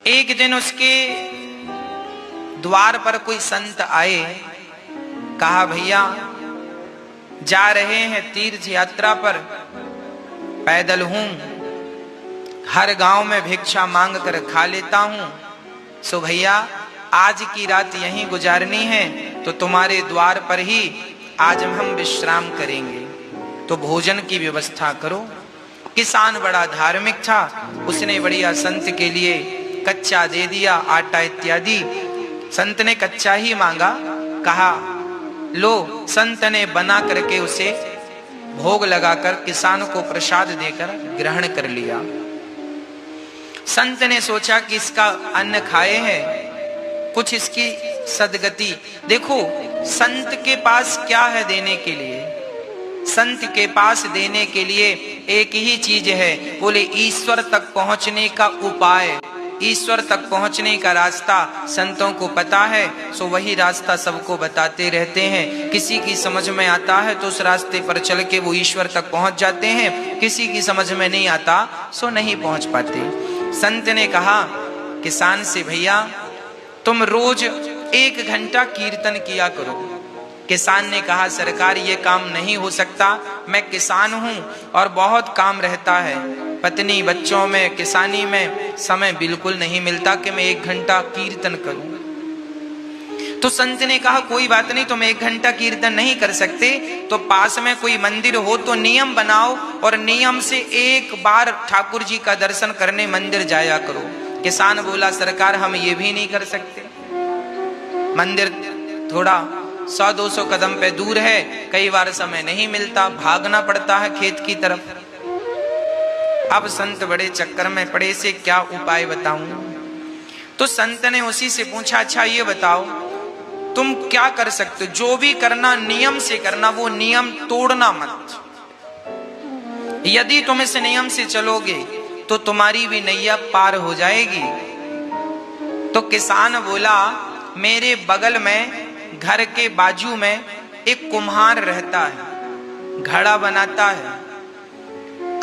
एक दिन उसके द्वार पर कोई संत आए, कहा भैया जा रहे हैं तीर्थ यात्रा पर, पैदल हूं, हर गांव में भिक्षा मांग कर खा लेता हूं, सो भैया आज की रात यहीं गुजारनी है तो तुम्हारे द्वार पर ही आज हम विश्राम करेंगे, तो भोजन की व्यवस्था करो। किसान बड़ा धार्मिक था, उसने बढ़िया संत के लिए कच्चा दे दिया, आटा इत्यादि। संत ने कच्चा ही मांगा, कहा लो। संत ने बना करके उसे भोग लगाकर किसान को प्रसाद देकर ग्रहण कर लिया। संत ने सोचा कि इसका अन्न खाए हैं, कुछ इसकी सदगति। देखो संत के पास क्या है देने के लिए? संत के पास देने के लिए एक ही चीज है, बोले ईश्वर तक पहुंचने का उपाय, ईश्वर तक पहुंचने का रास्ता संतों को पता है, सो वही रास्ता सबको बताते रहते हैं। किसी की समझ में आता है तो उस रास्ते पर चल के वो ईश्वर तक पहुंच जाते हैं, किसी की समझ में नहीं आता सो नहीं पहुंच पाते। संत ने कहा किसान से, भैया तुम रोज 1 घंटा कीर्तन किया करो। किसान ने कहा सरकार ये काम नहीं हो सकता, मैं किसान हूं और बहुत काम रहता है, पत्नी बच्चों में किसानी में समय बिल्कुल नहीं मिलता कि मैं 1 घंटा कीर्तन करूं। तो संत ने कहा कोई बात नहीं, तुम 1 घंटा कीर्तन नहीं कर सकते तो पास में कोई मंदिर हो तो नियम बनाओ और नियम से 1 बार ठाकुर जी का दर्शन करने मंदिर जाया करो। किसान बोला सरकार हम ये भी नहीं कर सकते, मंदिर थोड़ा 100-200 कदम पे दूर है, कई बार समय नहीं मिलता, भागना पड़ता है खेत की तरफ। अब संत बड़े चक्कर में पड़े, से क्या उपाय बताऊं? तो संत ने उसी से पूछा अच्छा ये बताओ तुम क्या कर सकते हो? जो भी करना नियम से करना, वो नियम तोड़ना मत। यदि तुम इस नियम से चलोगे तो तुम्हारी भी नैया पार हो जाएगी। तो किसान बोला मेरे बगल में घर के बाजू में एक कुम्हार रहता है, घड़ा बनाता है,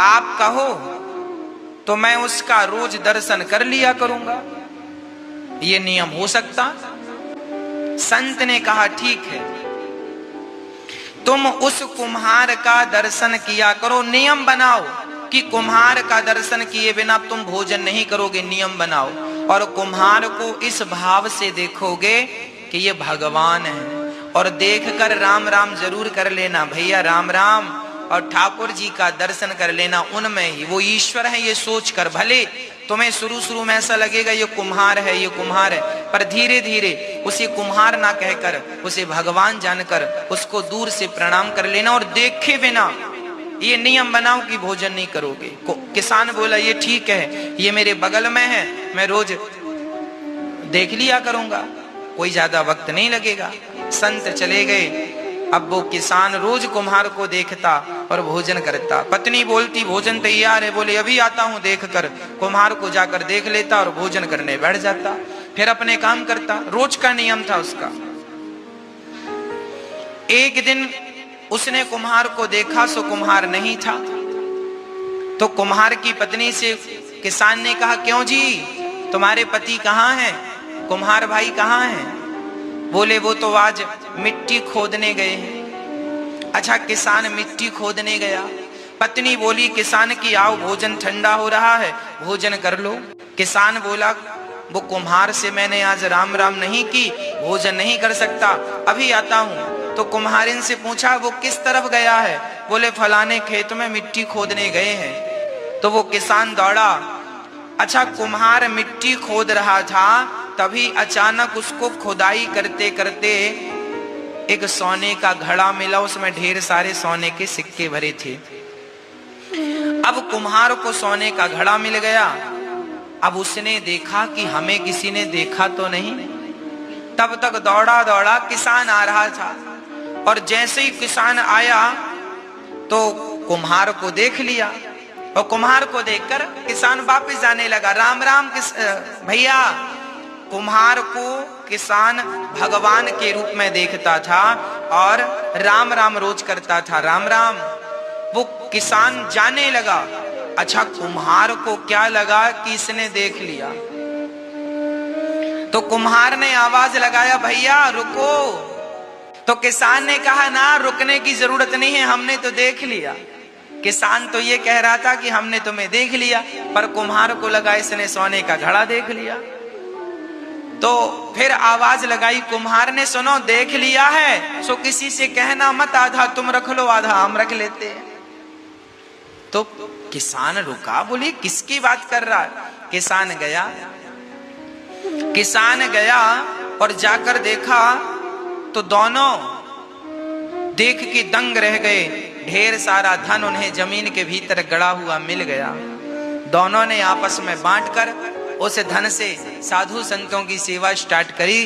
आप कहो तो मैं उसका रोज दर्शन कर लिया करूंगा, ये नियम हो सकता? संत ने कहा ठीक है, तुम उस कुम्हार का दर्शन किया करो, नियम बनाओ कि कुम्हार का दर्शन किए बिना तुम भोजन नहीं करोगे, नियम बनाओ। और कुम्हार को इस भाव से देखोगे कि ये भगवान है, और देखकर राम राम जरूर कर लेना भैया, राम राम, और ठाकुर जी का दर्शन कर लेना, उनमें ही वो ईश्वर है ये सोचकर। भले तुम्हें शुरू में ऐसा लगेगा ये कुम्हार है, ये कुम्हार है, पर धीरे धीरे उसे कुम्हार ना कहकर उसे भगवान जानकर उसको दूर से प्रणाम कर लेना, और देखे बिना ये नियम बनाओ कि भोजन नहीं करोगे। किसान बोला ये ठीक है, ये मेरे बगल में है, मैं रोज देख लिया करूंगा, कोई ज्यादा वक्त नहीं लगेगा। संत चले गए। अब वो किसान रोज कुम्हार को देखता और भोजन करता। पत्नी बोलती भोजन तैयार है, बोले अभी आता हूं देखकर। कुम्हार को जाकर देख लेता और भोजन करने बैठ जाता, फिर अपने काम करता। रोज का नियम था उसका। एक दिन उसने कुम्हार को देखा, सो कुम्हार नहीं था। तो कुम्हार की पत्नी से किसान ने कहा क्यों जी तुम्हारे पति कहाँ हैं, कुम्हार भाई कहाँ हैं? बोले वो तो आज मिट्टी खोदने गए हैं। अच्छा किसान मिट्टी खोदने गया। पत्नी बोली किसान की आओ भोजन ठंडा हो रहा है, भोजन कर लो। किसान बोला वो कुम्हार से मैंने आज राम राम नहीं की, भोजन नहीं कर सकता, अभी आता हूं। तो कुम्हारिन से पूछा वो किस तरफ गया है? बोले फलाने खेत में मिट्टी खोदने गए हैं। तो वो किसान दौड़ा। अच्छा कुम्हार मिट्टी खोद रहा था, तभी अचानक उसको खुदाई करते करते एक सोने का घड़ा मिला, उसमें ढेर सारे सोने के सिक्के भरे थे। अब कुम्हार को सोने का घड़ा मिल गया। अब उसने देखा कि हमें किसी ने देखा तो नहीं। तब तक दौड़ा दौड़ा किसान आ रहा था, और जैसे ही किसान आया तो कुम्हार को देख लिया, और कुम्हार को देखकर किसान वापस जाने लगा। राम राम भैया। कुम्हार को किसान भगवान के रूप में देखता था और राम राम रोज करता था, राम राम। वो किसान जाने लगा। अच्छा कुम्हार को क्या लगा कि इसने देख लिया, तो कुम्हार ने आवाज लगाया, भैया रुको। तो किसान ने कहा, ना रुकने की जरूरत नहीं है, हमने तो देख लिया। किसान तो ये कह रहा था कि हमने तुम्हें देख लिया, पर कुम्हार को लगा इसने सोने का घड़ा देख लिया। तो फिर आवाज लगाई कुम्हार ने, सुनो देख लिया है सो किसी से कहना मत, आधा तुम रख लो आधा हम रख लेते हैं। तो किसान रुका, बोली किसकी बात कर रहा है। किसान गया और जाकर देखा तो दोनों देख के दंग रह गए। ढेर सारा धन उन्हें जमीन के भीतर गड़ा हुआ मिल गया। दोनों ने आपस में बांटकर उस धन से साधु संतों की सेवा स्टार्ट करी।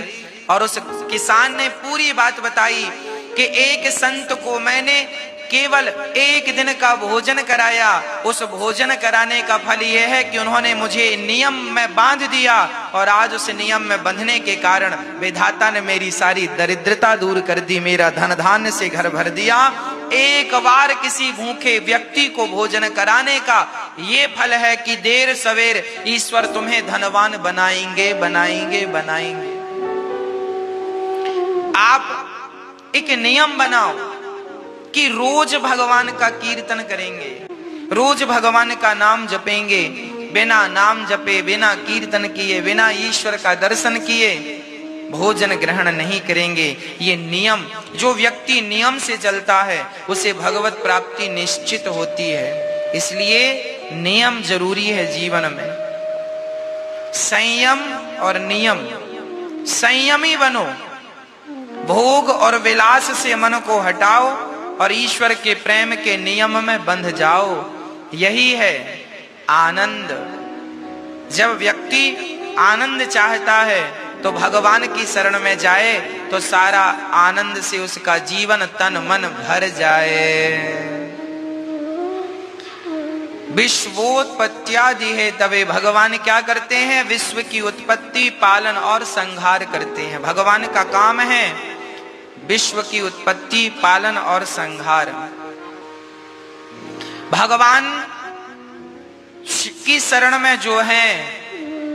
और उस किसान ने पूरी बात बताई कि एक संत को मैंने केवल एक दिन का भोजन कराया, उस भोजन कराने का फल यह है कि उन्होंने मुझे नियम में बांध दिया, और आज उस नियम में बंधने के कारण विधाता ने मेरी सारी दरिद्रता दूर कर दी, मेरा धन धान्य से घर भर दिया। एक बार किसी भूखे व्यक्ति को भोजन कराने का ये फल है कि देर सवेर ईश्वर तुम्हें धनवान बनाएंगे बनाएंगे बनाएंगे। आप एक नियम बनाओ कि रोज भगवान का कीर्तन करेंगे, रोज भगवान का नाम जपेंगे। बिना नाम जपे, बिना कीर्तन किए, बिना ईश्वर का दर्शन किए भोजन ग्रहण नहीं करेंगे। ये नियम, जो व्यक्ति नियम से चलता है उसे भगवत प्राप्ति निश्चित होती है। इसलिए नियम जरूरी है जीवन में। संयम और नियम, संयमी बनो, भोग और विलास से मन को हटाओ और ईश्वर के प्रेम के नियम में बंध जाओ। यही है आनंद। जब व्यक्ति आनंद चाहता है तो भगवान की शरण में जाए तो सारा आनंद से उसका जीवन तन मन भर जाए। विश्वोत्पत्त्यादि है, तबे भगवान क्या करते हैं, विश्व की उत्पत्ति, पालन और संहार करते हैं। भगवान का काम है विश्व की उत्पत्ति, पालन और संहार। भगवान की शरण में जो है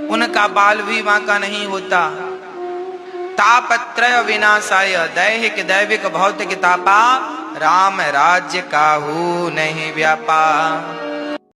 उनका बाल भी बांका नहीं होता। तापत्रय विनाशाय दैहिक दैविक भौतिक तापा, राम राज्य काहू नहीं व्यापा।